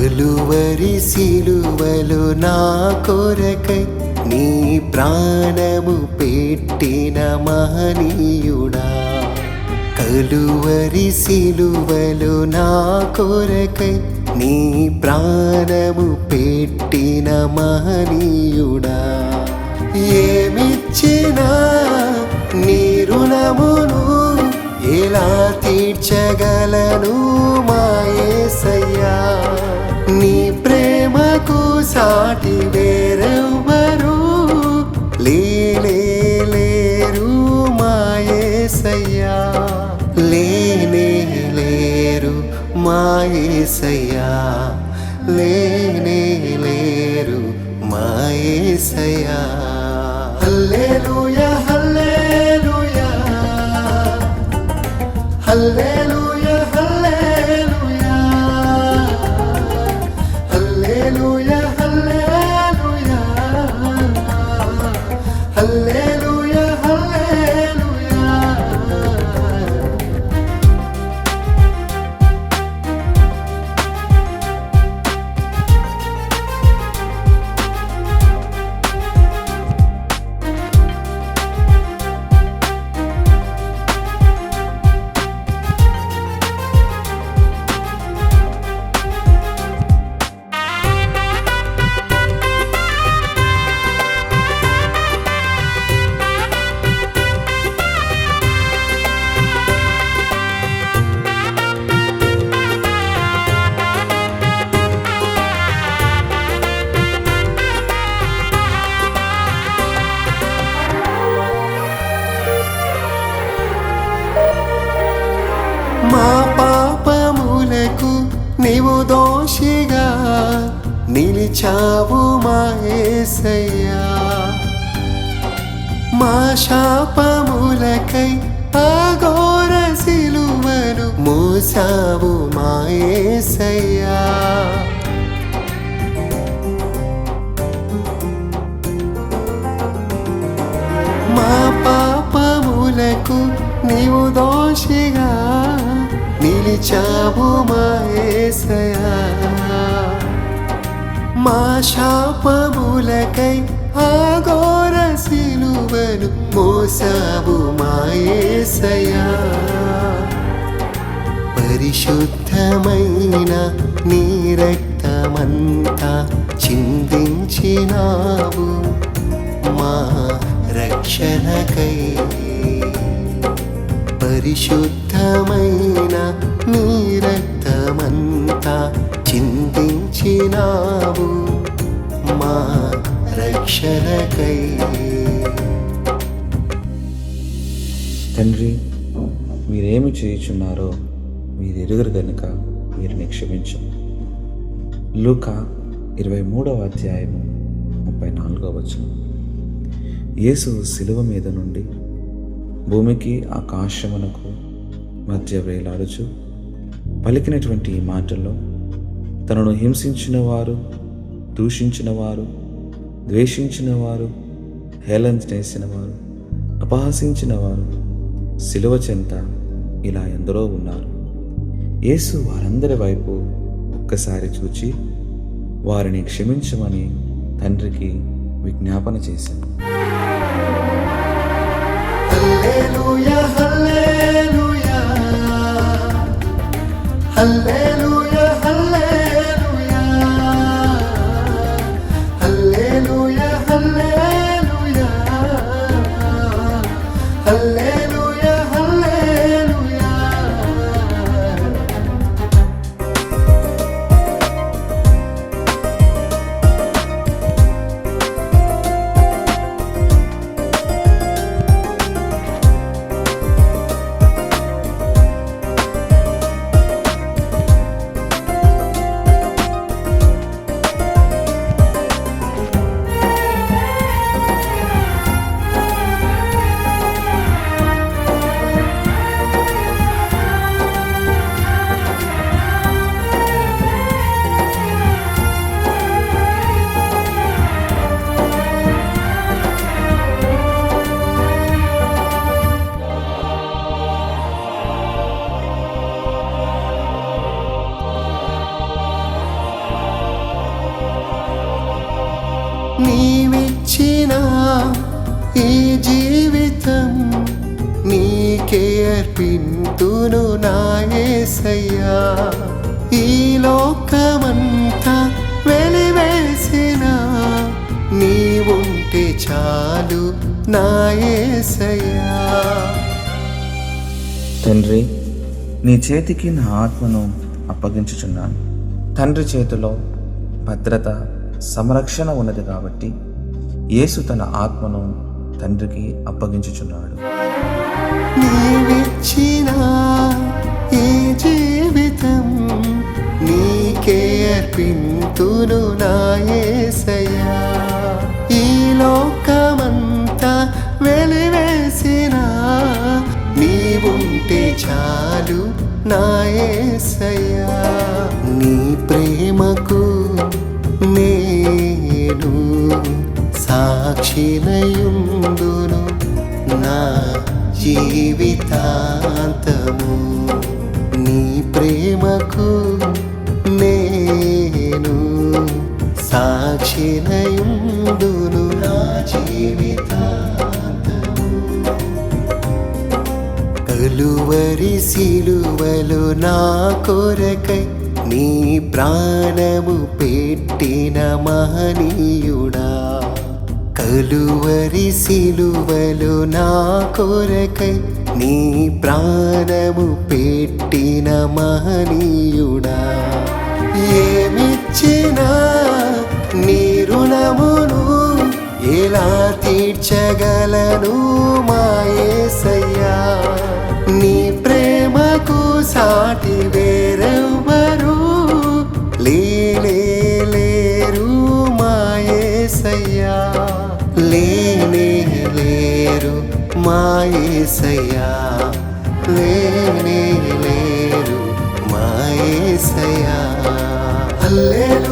కలువరి సిలువలో నా కొరకై నీ ప్రాణము పెట్టిన మహనీయుడా. కలువరి సిలువలో నా కొరకై నీ ప్రాణము పెట్టిన మహనీయుడా. ఏమిచ్చినా నీ రుణమును ఎలా తీర్చగలను మా యేసయ్యా. నీ ప్రేమకు సాటి వేరెవ్వరు లేరు మా యేసయ్యా. లేనే లేరు మా యేసయ్యా. లేనే లేరు మా యేసయ్యా. హల్లెలూయా హల్లెలూయా హల్లెలూయా హల్లెలూయా హల్లెలూయా హల్లెలూయా హల్లెలూయా హల్లెలూయా. మా పాపములకు నీవు దోషిగా నిలిచావు మా యేసయ్యా. మా శాపములకై అఘోర సిలువను మోసావు మా యేసయ్యా. మా పాపములకు నీవు దోషిగా నిలిచావు మా యేసయ్యా. మా శాపములకై అఘోర సిలువను మోసావు మా యేసయ్యా. పరిశుద్ధమైన నీ రక్తమంతా చిందించినావు మా రక్షణకై. పరిశుద్ధమైన నీ రక్తమంతా చిందించినావు మా రక్షణకై. తండ్రి, మీరేమి చేయుచున్నారో మీరు ఎరుగరు గనుక వీరిని క్షమించము. లూకా 23వ అధ్యాయము 34వ వచనం. యేసు శిలువ మీద నుండి భూమికి ఆకాశమునకు మధ్య వేలాడుచు పలికినటువంటి ఈ మాటల్లో తనను హింసించిన వారు, దూషించిన వారు, ద్వేషించిన వారు, హేళన చేసిన వారు, అపహసించిన వారు శిలువ చెంత ఇలా ఎందరో ఉన్నారు. యేసు వారందరి వైపు ఒక్కసారి చూచి వారిని క్షమించమని తండ్రికి విజ్ఞాపన చేశాను. హల్లెలూయా హల్లెలూయా హల్లెలూయా హల్లెలూయా హల్లెలూయా హల్లెలూయా హల్లెలూయా హల్లెలూయా. నీవిచ్చిన ఈ జీవితం నీకే అర్పింతును నా యేసయ్యా. ఈ లోకమంతా వెలివేసిన నీవుంటే చాలు నా యేసయ్యా. తండ్రి, నీ చేతికి నా ఆత్మను అప్పగించుచున్నాను. తండ్రి చేతిలో భద్రత, సంరక్షణ ఉన్నది కాబట్టి యేసు తన ఆత్మను తండ్రికి అప్పగించుచున్నాడు. నీవిచ్చిన ఈ జీవితం నీకే అర్పింతును నా యేసయ్యా. ఈ లోకమంతా వెలివేసిన నీవుంటే చాలు నా యేసయ్యా. నీ ప్రేమకు నేను సాక్షినయుందును నా జీవితాంతము. నీ ప్రేమకు నేను సాక్షినయుందును నా జీవితాంతము. కలువరి సిలువలో నా కొరకై నీ ప్రాణము పెట్టిన మహనీయుడా. కలువరి సిలువలో నా కొరకై నీ ప్రాణము పెట్టిన మహనీయుడా. ఏమిచ్చినా నీ రుణమును ఎలా తీర్చగలను మా యేసయ్యా. నీ ప్రేమకు సాటి వేరెవ్వరు లేరు మా యేసయ్యా. లేరు మా యేసయ్యా. లేరు మా యేసయ్యా. హల్లెలూయా.